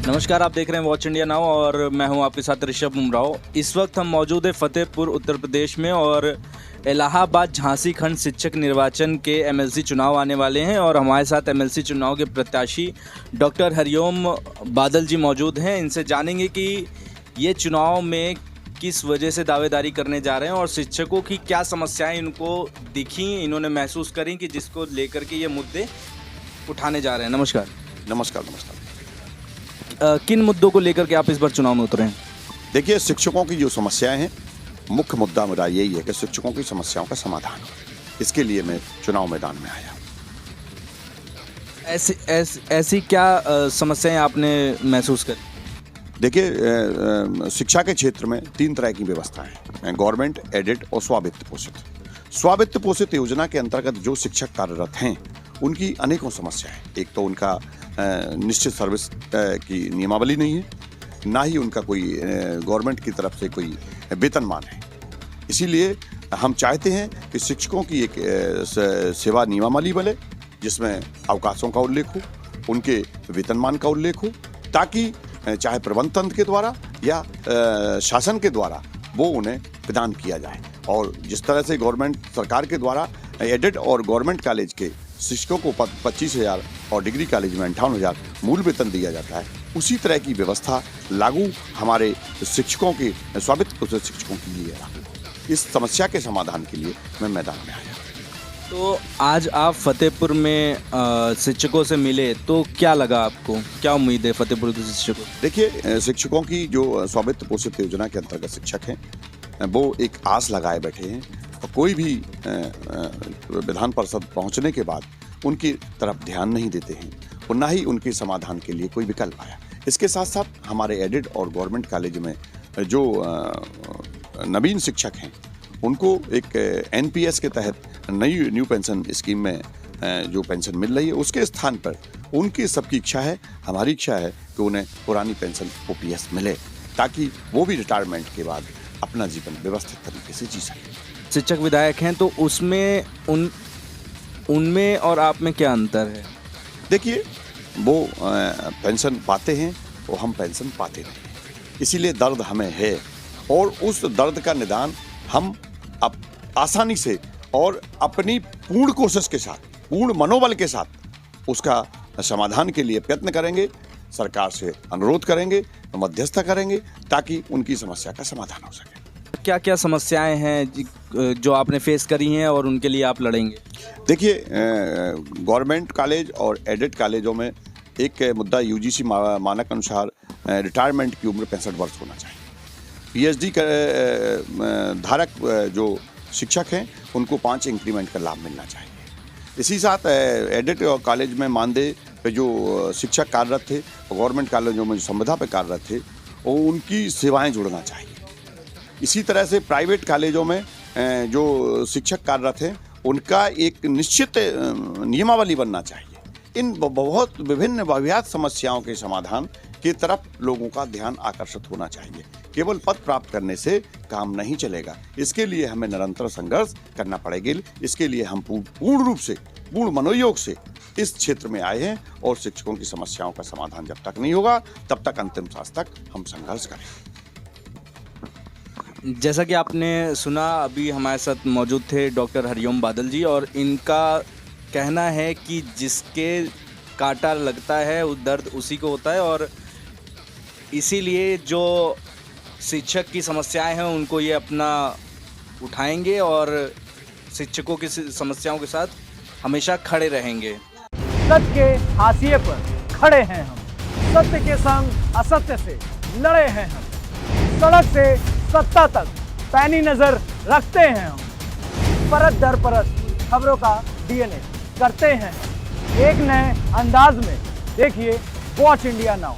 नमस्कार, आप देख रहे हैं वॉच इंडिया नाउ और मैं हूं आपके साथ ऋषभ उमराव। इस वक्त हम मौजूद है फतेहपुर उत्तर प्रदेश में और इलाहाबाद झांसी खंड शिक्षक निर्वाचन के एमएलसी चुनाव आने वाले हैं और हमारे साथ एमएलसी चुनाव के प्रत्याशी डॉक्टर हरिओम बादल जी मौजूद हैं। इनसे जानेंगे कि ये चुनाव में किस वजह से दावेदारी करने जा रहे हैं और शिक्षकों की क्या समस्याएं इनको दिखी, इन्होंने महसूस करी कि जिसको लेकर के ये मुद्दे उठाने जा रहे हैं। नमस्कार। नमस्कार नमस्कार। किन मुद्दों को लेकर के आप इस बार चुनाव में उतरे हैं? देखिए, शिक्षकों की जो समस्याएं हैं, मुख्य मुद्दा मेरा यही है कि शिक्षकों की समस्याओं का समाधान हो। इसके लिए मैं चुनाव मैदान में आया। ऐसी क्या समस्याएं आपने महसूस करी? देखिए, शिक्षा के क्षेत्र में 3 तरह की व्यवस्था है: गवर्नमेंट, एडेड और स्वावित्त पोषित। स्वावित्त पोषित योजना के अंतर्गत जो शिक्षक कार्यरत हैं उनकी अनेकों समस्याएं हैं। एक तो उनका निश्चित सर्विस की नियमावली नहीं है, ना ही उनका कोई गवर्नमेंट की तरफ से कोई वेतनमान है। इसीलिए हम चाहते हैं कि शिक्षकों की एक सेवा नियमावली बने जिसमें अवकाशों का उल्लेख हो, उनके वेतनमान का उल्लेख हो, ताकि चाहे प्रबंध तंत्र के द्वारा या शासन के द्वारा वो उन्हें प्रदान किया जाए। और जिस तरह से गवर्नमेंट सरकार के द्वारा एडेड और गवर्नमेंट कॉलेज के शिक्षकों को 25,000 और डिग्री कॉलेज में 58,000 मूल वेतन दिया जाता है, उसी तरह की व्यवस्था लागू हमारे शिक्षकों के स्वावित्त पोषित शिक्षकों के लिए लागू। इस समस्या के समाधान के लिए मैं मैदान में आया। तो आज आप फतेहपुर में शिक्षकों से मिले तो क्या लगा आपको? क्या उम्मीद है फतेहपुर के शिक्षकों? देखिए, शिक्षकों की जो स्वावित्त पोषित योजना के अंतर्गत शिक्षक हैं वो एक आस लगाए बैठे हैं और कोई भी विधान परिषद पहुंचने के बाद उनकी तरफ ध्यान नहीं देते हैं और ना ही उनके समाधान के लिए कोई विकल्प आया। इसके साथ साथ हमारे एडेड और गवर्नमेंट कॉलेज में जो नवीन शिक्षक हैं उनको एक एनपीएस के तहत न्यू पेंशन स्कीम में जो पेंशन मिल रही है उसके स्थान पर उनकी सबकी इच्छा है, हमारी इच्छा है कि उन्हें पुरानी पेंशन ओपीएस मिले, ताकि वो भी रिटायरमेंट के बाद अपना जीवन व्यवस्थित तरीके से जी सकें। शिक्षक विधायक हैं तो उसमें उनमें और आप में क्या अंतर है? देखिए, वो पेंशन पाते हैं और हम पेंशन पाते नहीं हैं, इसीलिए दर्द हमें है और उस दर्द का निदान हम अब आसानी से और अपनी पूर्ण कोशिश के साथ, पूर्ण मनोबल के साथ उसका समाधान के लिए प्रयत्न करेंगे, सरकार से अनुरोध करेंगे, मध्यस्थता करेंगे, ताकि उनकी समस्या का समाधान हो सके। क्या क्या समस्याएं हैं जो आपने फेस करी हैं और उनके लिए आप लड़ेंगे? देखिए, गवर्नमेंट कॉलेज और एडेड कॉलेजों में एक मुद्दा यूजीसी मानक अनुसार रिटायरमेंट की उम्र 65 वर्ष होना चाहिए। पीएचडी धारक जो शिक्षक हैं उनको 5 इंक्रीमेंट का लाभ मिलना चाहिए। इसी साथ एडेड कॉलेज में मानदेय पे जो शिक्षक कार्यरत थे, गवर्नमेंट कॉलेजों में जो संविदा पे कार्यरत थे, उनकी सेवाएं जुड़ना चाहिए। इसी तरह से प्राइवेट कॉलेजों में जो शिक्षक कार्यरत हैं उनका एक निश्चित नियमावली बनना चाहिए। इन बहुत विभिन्न बहुयात समस्याओं के समाधान की तरफ लोगों का ध्यान आकर्षित होना चाहिए। केवल पद प्राप्त करने से काम नहीं चलेगा, इसके लिए हमें निरंतर संघर्ष करना पड़ेगा। इसके लिए हम पूर्ण रूप से, पूर्ण मनोयोग से इस क्षेत्र में आए हैं और शिक्षकों की समस्याओं का समाधान जब तक नहीं होगा तब तक अंतिम सांस तक हम संघर्ष करेंगे। जैसा कि आपने सुना, अभी हमारे साथ मौजूद थे डॉक्टर हरिओम बादल जी और इनका कहना है कि जिसके कांटा लगता है वो दर्द उसी को होता है और इसीलिए जो शिक्षक की समस्याएं हैं उनको ये अपना उठाएंगे और शिक्षकों की समस्याओं के साथ हमेशा खड़े रहेंगे। सत्य के हाशिए पर खड़े हैं हम, सत्य के संग असत्य से लड़े हैं हम, सड़क से सत्ता तक पैनी नजर रखते हैं हम, परत दर परत खबरों का डीएनए करते हैं हम। एक नए अंदाज में देखिए वॉच इंडिया नाउ।